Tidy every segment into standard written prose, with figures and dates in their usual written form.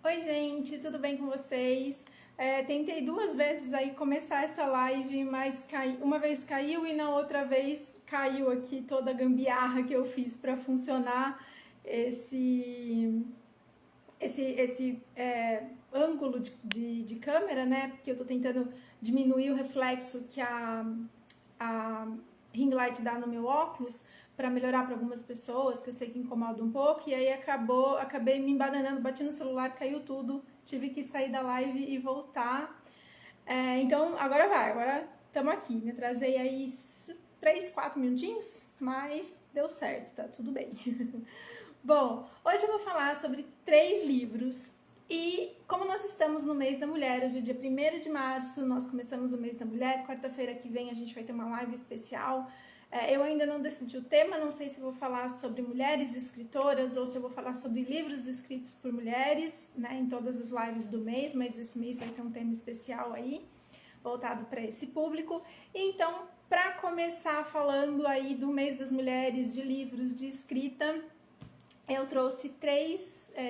Oi, gente, tudo bem com vocês? Tentei duas vezes aí começar essa live, mas uma vez caiu e na outra vez caiu aqui toda a gambiarra que eu fiz para funcionar esse ângulo de câmera, né? Porque eu tô tentando diminuir o reflexo que a ring light dá no meu óculos para melhorar para algumas pessoas, que eu sei que incomoda um pouco, e aí acabei me embananando, bati no celular, caiu tudo, tive que sair da live e voltar. Então, agora estamos aqui. Me atrasei aí 3, 4 minutinhos, mas deu certo, tá tudo bem. Bom, hoje eu vou falar sobre 3 livros e como nós estamos no mês da mulher, hoje é dia 1º de março, nós começamos o mês da mulher, quarta-feira que vem a gente vai ter uma live especial. Eu ainda não decidi o tema, não sei se vou falar sobre mulheres escritoras ou se eu vou falar sobre livros escritos por mulheres, né, em todas as lives do mês, mas esse mês vai ter um tema especial aí, voltado para esse público. Então, para começar falando aí do mês das mulheres, de livros de escrita, eu trouxe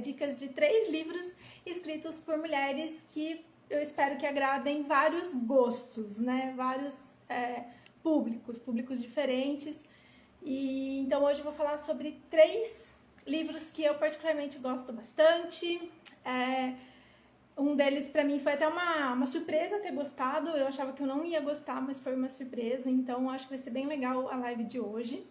dicas de 3 livros escritos por mulheres que eu espero que agradem vários gostos, né? Vários públicos diferentes. E então hoje eu vou falar sobre 3 livros que eu particularmente gosto bastante. Um deles para mim foi até uma surpresa ter gostado. Eu achava que eu não ia gostar, mas foi uma surpresa. Então acho que vai ser bem legal a live de hoje.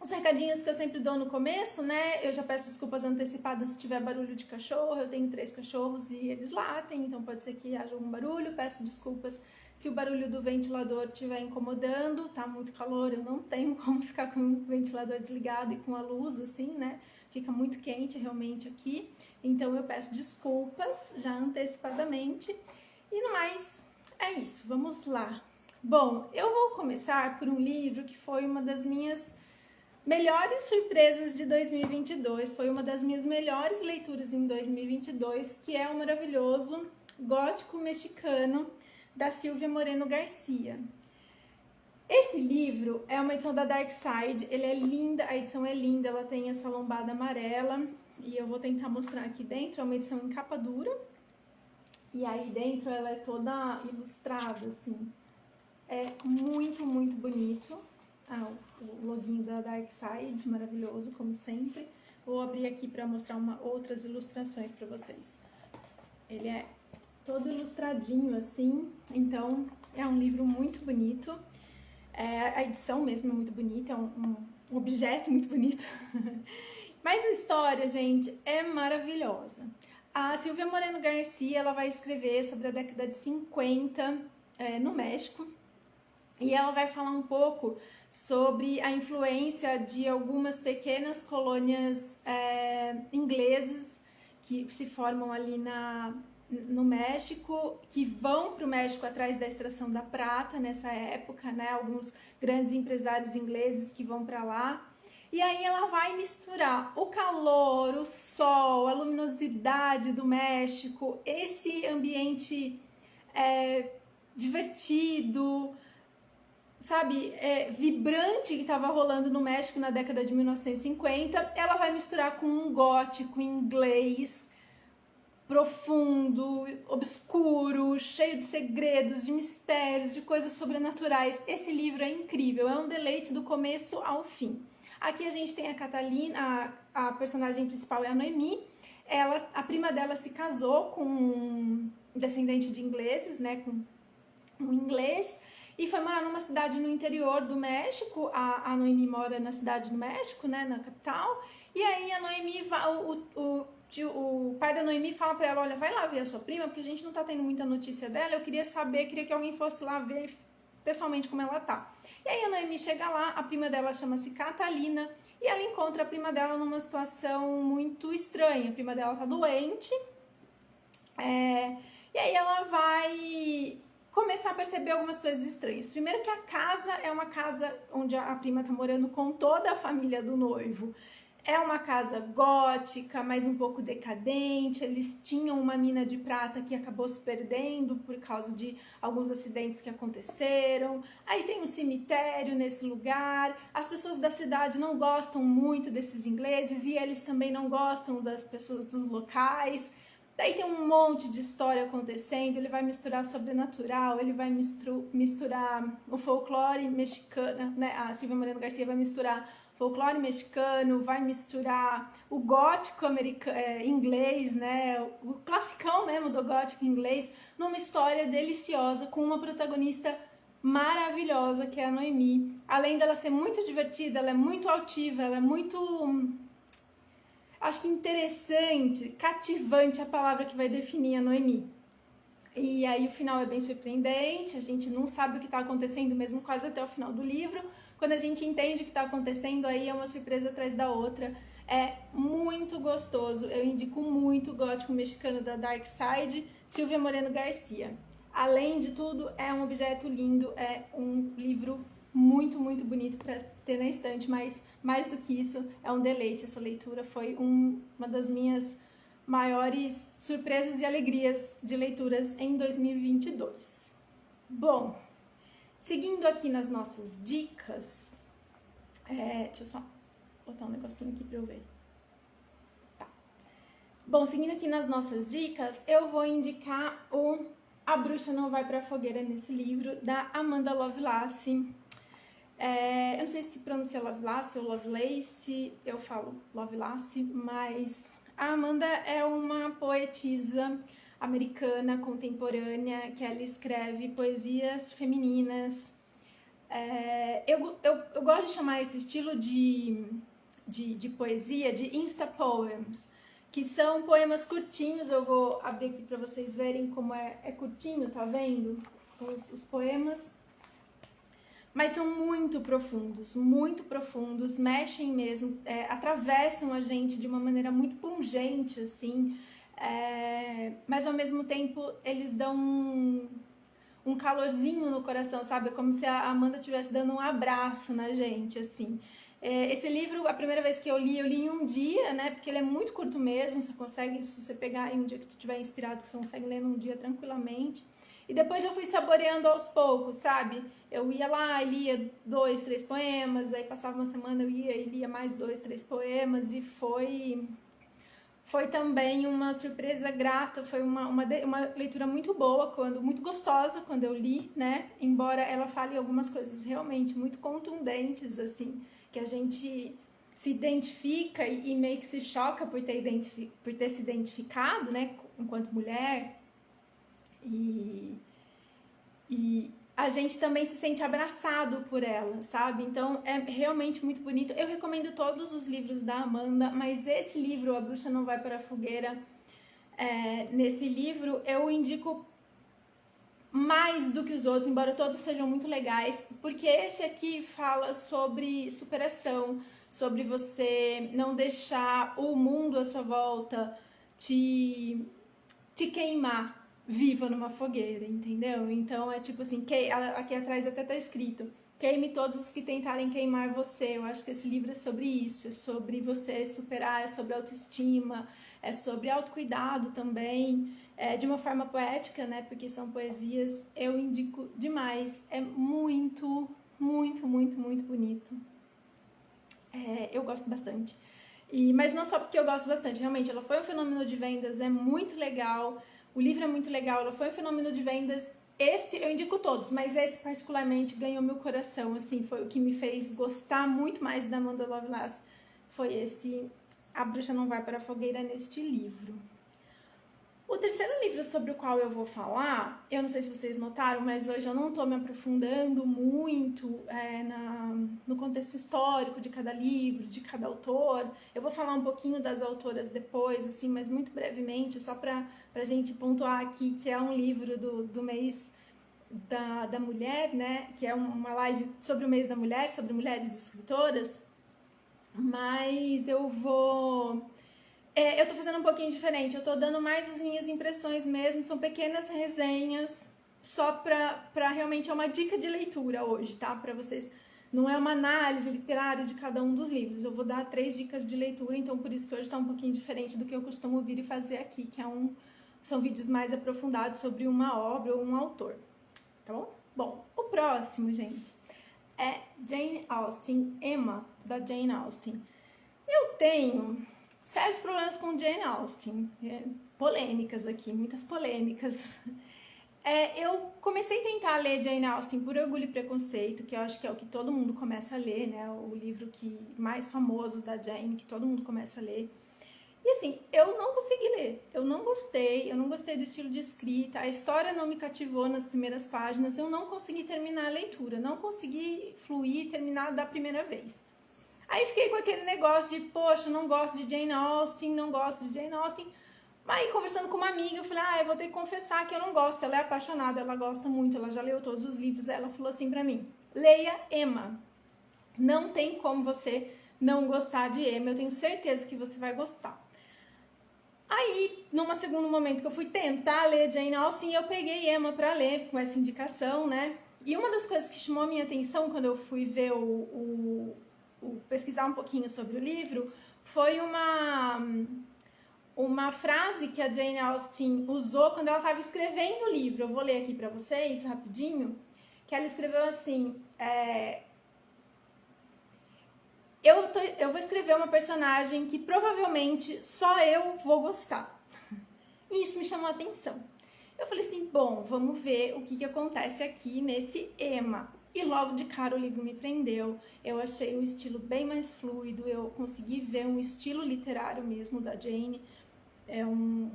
Os recadinhos que eu sempre dou no começo, né? Eu já peço desculpas antecipadas se tiver barulho de cachorro. Eu tenho 3 cachorros e eles latem, então pode ser que haja algum barulho. Peço desculpas se o barulho do ventilador estiver incomodando. Tá muito calor, eu não tenho como ficar com o ventilador desligado e com a luz assim, né? Fica muito quente realmente aqui. Então eu peço desculpas já antecipadamente. E no mais, é isso. Vamos lá. Bom, eu vou começar por um livro que foi uma das minhas melhores surpresas de 2022, foi uma das minhas melhores leituras em 2022, que é o maravilhoso Gótico Mexicano, da Silvia Moreno Garcia. Esse livro é uma edição da Dark Side, ele é linda, a edição é linda, ela tem essa lombada amarela, e eu vou tentar mostrar aqui dentro, é uma edição em capa dura, e aí dentro ela é toda ilustrada, assim, é muito, muito bonito. O loginho da Dark Side, maravilhoso, como sempre. Vou abrir aqui para mostrar outras ilustrações para vocês. Ele é todo ilustradinho assim, então é um livro muito bonito. A edição mesmo é muito bonita, é um objeto muito bonito. Mas a história, gente, é maravilhosa. A Silvia Moreno Garcia, ela vai escrever sobre a década de 50 no México. E ela vai falar um pouco sobre a influência de algumas pequenas colônias inglesas que se formam ali no México, que vão para o México atrás da extração da prata nessa época, né? Alguns grandes empresários ingleses que vão para lá. E aí ela vai misturar o calor, o sol, a luminosidade do México, esse ambiente divertido, sabe, vibrante que estava rolando no México na década de 1950, ela vai misturar com um gótico inglês profundo, obscuro, cheio de segredos, de mistérios, de coisas sobrenaturais. Esse livro é incrível, é um deleite do começo ao fim. Aqui a gente tem a Catalina, a personagem principal é a Noemi. A prima dela se casou com um descendente de ingleses, né, com um inglês, e foi morar numa cidade no interior do México. A Noemi mora na cidade do México, né, na capital, e aí a Noemi, o pai da Noemi fala pra ela, olha, vai lá ver a sua prima, porque a gente não tá tendo muita notícia dela, eu queria que alguém fosse lá ver pessoalmente como ela tá. E aí a Noemi chega lá, a prima dela chama-se Catalina, e ela encontra a prima dela numa situação muito estranha. A prima dela tá doente, e aí ela vai começar a perceber algumas coisas estranhas. Primeiro que a casa é uma casa onde a prima tá morando com toda a família do noivo. É uma casa gótica, mas um pouco decadente. Eles tinham uma mina de prata que acabou se perdendo por causa de alguns acidentes que aconteceram. Aí tem um cemitério nesse lugar. As pessoas da cidade não gostam muito desses ingleses e eles também não gostam das pessoas dos locais. Daí tem um monte de história acontecendo, ele vai misturar sobrenatural, ele vai misturar o folclore mexicano, né? A Silvia Moreno Garcia vai misturar folclore mexicano, vai misturar o gótico inglês, né? O classicão mesmo do gótico inglês, numa história deliciosa, com uma protagonista maravilhosa, que é a Noemi. Além dela ser muito divertida, ela é muito altiva, ela é muito... acho que interessante, cativante é a palavra que vai definir a Noemi. E aí o final é bem surpreendente, a gente não sabe o que está acontecendo mesmo quase até o final do livro. Quando a gente entende o que está acontecendo, aí é uma surpresa atrás da outra. É muito gostoso, eu indico muito o Gótico Mexicano da Dark Side, Silvia Moreno Garcia. Além de tudo, é um objeto lindo, é um livro muito, muito bonito para ter na estante, mas mais do que isso, é um deleite. Essa leitura foi uma das minhas maiores surpresas e alegrias de leituras em 2022. Bom, seguindo aqui nas nossas dicas, deixa eu só botar um negocinho aqui para eu ver. Tá. Bom, seguindo aqui nas nossas dicas, eu vou indicar o A Bruxa Não Vai Pra Fogueira nesse livro, da Amanda Lovelace. Eu não sei se pronuncia Lovelace ou Lovelace, eu falo Lovelace, mas a Amanda é uma poetisa americana contemporânea que ela escreve poesias femininas. Eu gosto de chamar esse estilo de poesia de Insta-Poems, que são poemas curtinhos. Eu vou abrir aqui para vocês verem como é curtinho, tá vendo? Os poemas. Mas são muito profundos, mexem mesmo, atravessam a gente de uma maneira muito pungente, assim, mas ao mesmo tempo eles dão um calorzinho no coração, sabe? É como se a Amanda estivesse dando um abraço na gente, assim. Esse livro, a primeira vez que eu li em um dia, né? Porque ele é muito curto mesmo, você consegue, se você pegar em um dia que tu estiver inspirado, você consegue ler num dia tranquilamente. E depois eu fui saboreando aos poucos, sabe? Eu ia lá e lia 2, 3 poemas, aí passava uma semana eu ia e lia mais 2, 3 poemas, e foi também uma surpresa grata, foi uma leitura muito boa, muito gostosa quando eu li, né? Embora ela fale algumas coisas realmente muito contundentes, assim, que a gente se identifica e meio que se choca por ter se identificado, né, enquanto mulher. E a gente também se sente abraçado por ela, sabe? Então é realmente muito bonito. Eu recomendo todos os livros da Amanda, mas esse livro, A Bruxa Não Vai Para a Fogueira, nesse livro eu indico mais do que os outros, embora todos sejam muito legais, porque esse aqui fala sobre superação, sobre você não deixar o mundo à sua volta te queimar viva numa fogueira, entendeu? Então é tipo assim, aqui atrás até tá escrito: queime todos os que tentarem queimar você. Eu acho que esse livro é sobre isso, é sobre você superar, é sobre autoestima, é sobre autocuidado também, de uma forma poética, né? Porque são poesias, eu indico demais, é muito, muito, muito, muito bonito. Eu gosto bastante. Mas não só porque eu gosto bastante, realmente, ela foi um fenômeno de vendas, é muito legal. O livro é muito legal, ela foi um fenômeno de vendas. Esse eu indico todos, mas esse particularmente ganhou meu coração, assim, foi o que me fez gostar muito mais da Amanda Lovelace. Foi esse A Bruxa Não Vai Para a Fogueira neste livro. O terceiro livro sobre o qual eu vou falar, eu não sei se vocês notaram, mas hoje eu não estou me aprofundando muito no contexto histórico de cada livro, de cada autor. Eu vou falar um pouquinho das autoras depois, assim, mas muito brevemente, só para a gente pontuar aqui que é um livro do mês da mulher, né? Que é uma live sobre o mês da mulher, sobre mulheres escritoras. Mas eu tô fazendo um pouquinho diferente, eu tô dando mais as minhas impressões mesmo, são pequenas resenhas, só pra realmente é uma dica de leitura hoje, tá? Pra vocês não é uma análise literária de cada um dos livros. Eu vou dar 3 dicas de leitura, então por isso que hoje está um pouquinho diferente do que eu costumo vir e fazer aqui, que são vídeos mais aprofundados sobre uma obra ou um autor, tá bom? Bom, o próximo, gente, é Jane Austen, Emma, da Jane Austen. Eu tenho sérios problemas com Jane Austen, polêmicas aqui, muitas polêmicas. Eu comecei a tentar ler Jane Austen por Orgulho e Preconceito, que eu acho que é o que todo mundo começa a ler, né? O livro mais famoso da Jane, que todo mundo começa a ler. E assim, eu não consegui ler, eu não gostei do estilo de escrita, a história não me cativou nas primeiras páginas, eu não consegui terminar a leitura, não consegui fluir e terminar da primeira vez. Aí fiquei com aquele negócio de, poxa, não gosto de Jane Austen, não gosto de Jane Austen. Aí, conversando com uma amiga, eu falei, eu vou ter que confessar que eu não gosto. Ela é apaixonada, ela gosta muito, ela já leu todos os livros. Ela falou assim pra mim, leia Emma. Não tem como você não gostar de Emma, eu tenho certeza que você vai gostar. Aí, num segundo momento que eu fui tentar ler Jane Austen, eu peguei Emma pra ler, com essa indicação, né? E uma das coisas que chamou a minha atenção quando eu fui ver pesquisar um pouquinho sobre o livro, foi uma frase que a Jane Austen usou quando ela estava escrevendo o livro. Eu vou ler aqui para vocês, rapidinho, que ela escreveu assim, eu vou escrever uma personagem que provavelmente só eu vou gostar. E isso me chamou a atenção. Eu falei assim, bom, vamos ver o que acontece aqui nesse Emma. E logo de cara o livro me prendeu, eu achei o estilo bem mais fluido, eu consegui ver um estilo literário mesmo da Jane, um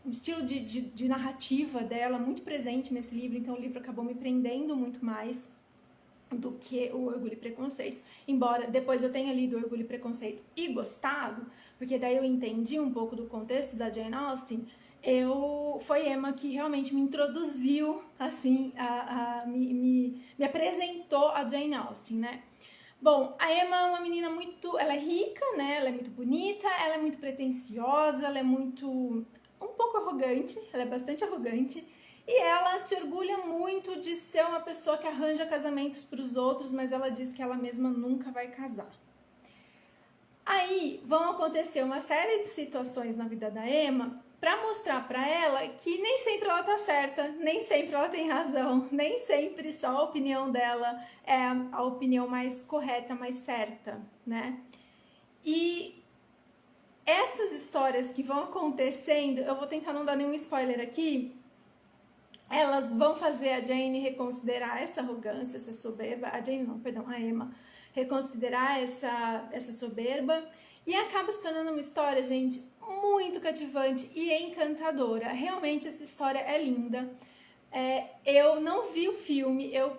estilo de narrativa dela muito presente nesse livro, então o livro acabou me prendendo muito mais do que o Orgulho e Preconceito, embora depois eu tenha lido Orgulho e Preconceito e gostado, porque daí eu entendi um pouco do contexto da Jane Austen. Foi Emma que realmente me introduziu, assim, me apresentou a Jane Austen, né? Bom, a Emma é uma menina ela é rica, né? Ela é muito bonita, ela é muito pretensiosa, ela é um pouco arrogante, ela é bastante arrogante, e ela se orgulha muito de ser uma pessoa que arranja casamentos para os outros, mas ela diz que ela mesma nunca vai casar. Aí vão acontecer uma série de situações na vida da Emma para mostrar para ela que nem sempre ela tá certa, nem sempre ela tem razão, nem sempre só a opinião dela é a opinião mais correta, mais certa, né? E essas histórias que vão acontecendo, eu vou tentar não dar nenhum spoiler aqui, elas vão fazer a Jane reconsiderar essa arrogância, essa soberba, a Emma, reconsiderar essa soberba, e acaba se tornando uma história, gente, muito cativante e encantadora. Realmente essa história é linda. Eu não vi o filme, eu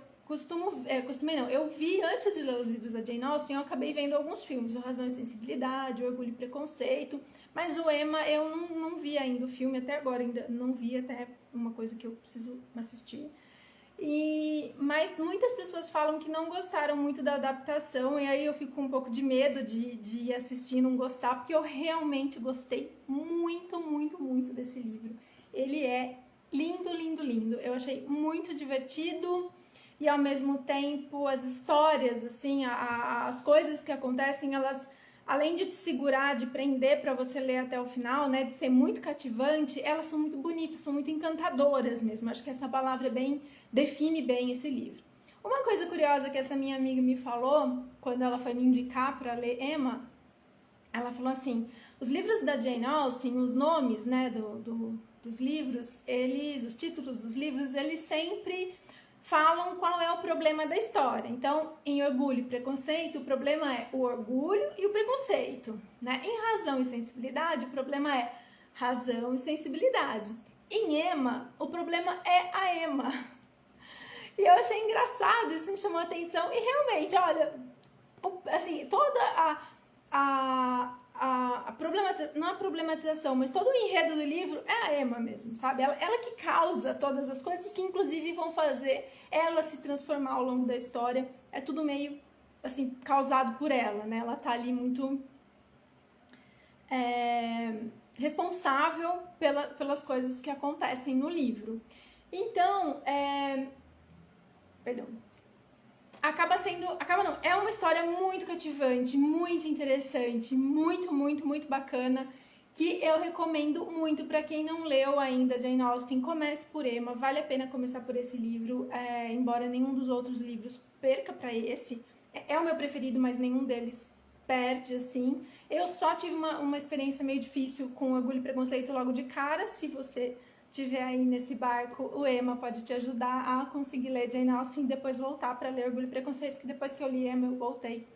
vi antes de ler os livros da Jane Austen, eu acabei vendo alguns filmes, o Razão e Sensibilidade, o Orgulho e Preconceito, mas o Emma eu não vi ainda o filme, até agora ainda não vi, até uma coisa que eu preciso assistir. Mas muitas pessoas falam que não gostaram muito da adaptação, e aí eu fico com um pouco de medo de assistir e não gostar, porque eu realmente gostei muito, muito, muito desse livro. Ele é lindo, lindo, lindo. Eu achei muito divertido e, ao mesmo tempo, as histórias, assim, as coisas que acontecem, elas, além de te segurar, de prender para você ler até o final, né, de ser muito cativante, elas são muito bonitas, são muito encantadoras mesmo. Acho que essa palavra define bem esse livro. Uma coisa curiosa que essa minha amiga me falou, quando ela foi me indicar para ler Emma, ela falou assim, os livros da Jane Austen, os nomes, né, dos livros, os títulos dos livros, eles sempre falam qual é o problema da história. Então, em Orgulho e Preconceito, o problema é o orgulho e o preconceito, né? Em Razão e Sensibilidade, o problema é razão e sensibilidade. Em Emma, o problema é a Emma. E eu achei engraçado, isso me chamou a atenção. E realmente, olha, assim, toda não a problematização, mas todo o enredo do livro é a Emma mesmo, sabe? Ela que causa todas as coisas que, inclusive, vão fazer ela se transformar ao longo da história. É tudo meio, assim, causado por ela, né? Ela tá ali muito responsável pelas coisas que acontecem no livro. Então, perdão. é uma história muito cativante, muito interessante, muito bacana, que eu recomendo muito para quem não leu ainda Jane Austen. Comece por Emma, vale a pena começar por esse livro, embora nenhum dos outros livros perca para esse. É o meu preferido, mas nenhum deles perde, assim. Eu só tive uma experiência meio difícil com Orgulho e Preconceito logo de cara. Se você tiver aí nesse barco, o Emma pode te ajudar a conseguir ler Jane Austen e depois voltar para ler Orgulho e Preconceito, porque depois que eu li Emma, eu voltei,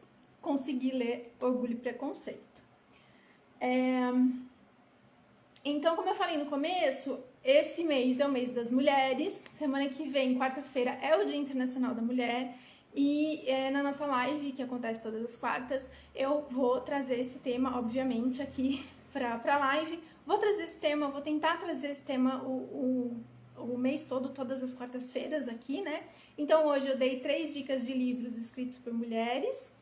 consegui ler Orgulho e Preconceito. Então, como eu falei no começo, esse mês é o mês das mulheres. Semana que vem, quarta-feira, é o Dia Internacional da Mulher. E na nossa live, que acontece todas as quartas, eu vou trazer esse tema, obviamente, aqui para a live. Vou trazer esse tema, vou tentar trazer esse tema o mês todo, todas as quartas-feiras aqui, né? Então, hoje eu dei 3 dicas de livros escritos por mulheres.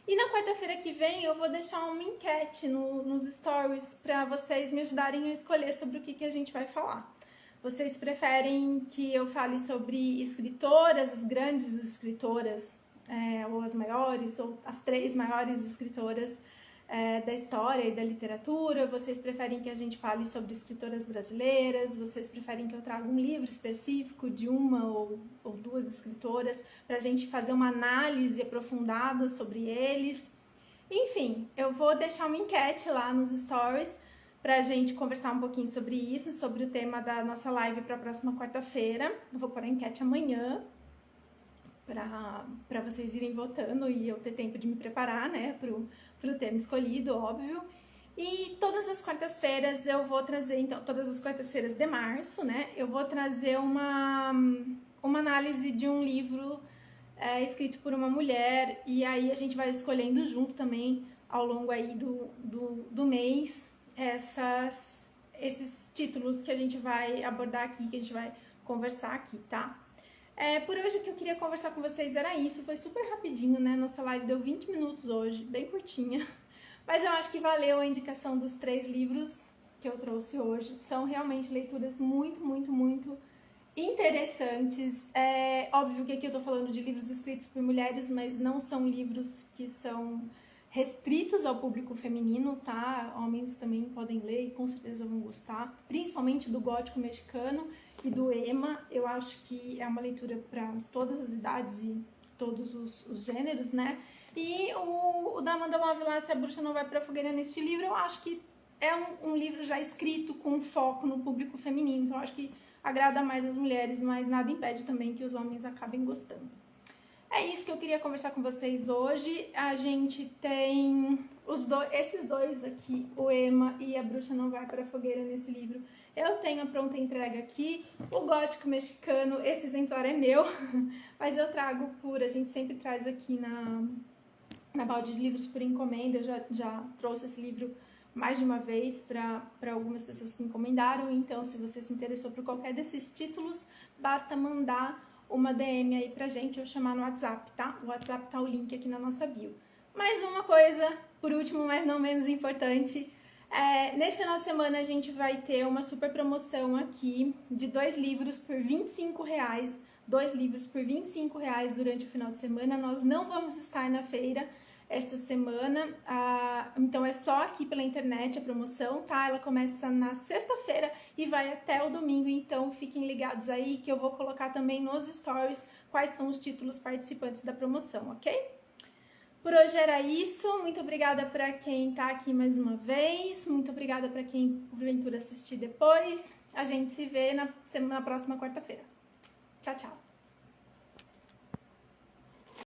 E na quarta-feira que vem eu vou deixar uma enquete nos stories para vocês me ajudarem a escolher sobre o que a gente vai falar. Vocês preferem que eu fale sobre escritoras, as grandes escritoras, ou as maiores, ou as 3 maiores escritoras da história e da literatura? Vocês preferem que a gente fale sobre escritoras brasileiras? Vocês preferem que eu traga um livro específico de uma ou 2 escritoras para a gente fazer uma análise aprofundada sobre eles? Enfim, eu vou deixar uma enquete lá nos stories para a gente conversar um pouquinho sobre isso, sobre o tema da nossa live para a próxima quarta-feira. Eu vou pôr a enquete amanhã para vocês irem votando e eu ter tempo de me preparar, né, pro tema escolhido, óbvio. E todas as quartas-feiras eu vou trazer, então, todas as quartas-feiras de março, né, eu vou trazer uma análise de um livro escrito por uma mulher, e aí a gente vai escolhendo junto também, ao longo aí do mês, esses títulos que a gente vai abordar aqui, que a gente vai conversar aqui, tá? Por hoje o que eu queria conversar com vocês era isso, foi super rapidinho, né? Nossa live deu 20 minutos hoje, bem curtinha. Mas eu acho que valeu a indicação dos 3 livros que eu trouxe hoje. São realmente leituras muito interessantes. É óbvio que aqui eu tô falando de livros escritos por mulheres, mas não são livros que são restritos ao público feminino, tá? Homens também podem ler e com certeza vão gostar, principalmente do gótico mexicano e do Emma. Eu acho que é uma leitura para todas as idades e todos os gêneros, né? E o da Amanda Loveland, Se a Bruxa Não Vai Pra Fogueira, neste livro, eu acho que é um livro já escrito com foco no público feminino, então eu acho que agrada mais as mulheres, mas nada impede também que os homens acabem gostando. É isso que eu queria conversar com vocês hoje. A gente tem esses dois aqui, o Emma e A Bruxa Não Vai Para a Fogueira, nesse livro. Eu tenho a pronta entrega aqui. O gótico mexicano, esse exemplar é meu, mas eu trago a gente sempre traz aqui na balde de livros por encomenda. Eu já trouxe esse livro mais de uma vez para algumas pessoas que encomendaram. Então, se você se interessou por qualquer desses títulos, basta mandar uma DM aí pra gente ou chamar no WhatsApp, tá? O WhatsApp tá o link aqui na nossa bio. Mais uma coisa, por último, mas não menos importante, nesse final de semana a gente vai ter uma super promoção aqui de 2 livros por R$25. 2 livros por R$25 durante o final de semana. Nós não vamos estar na feira essa semana, então é só aqui pela internet a promoção, tá? Ela começa na sexta-feira e vai até o domingo, então fiquem ligados aí que eu vou colocar também nos stories quais são os títulos participantes da promoção, ok? Por hoje era isso, muito obrigada para quem tá aqui mais uma vez, muito obrigada para quem porventura assistir depois, a gente se vê na próxima quarta-feira. Tchau, tchau!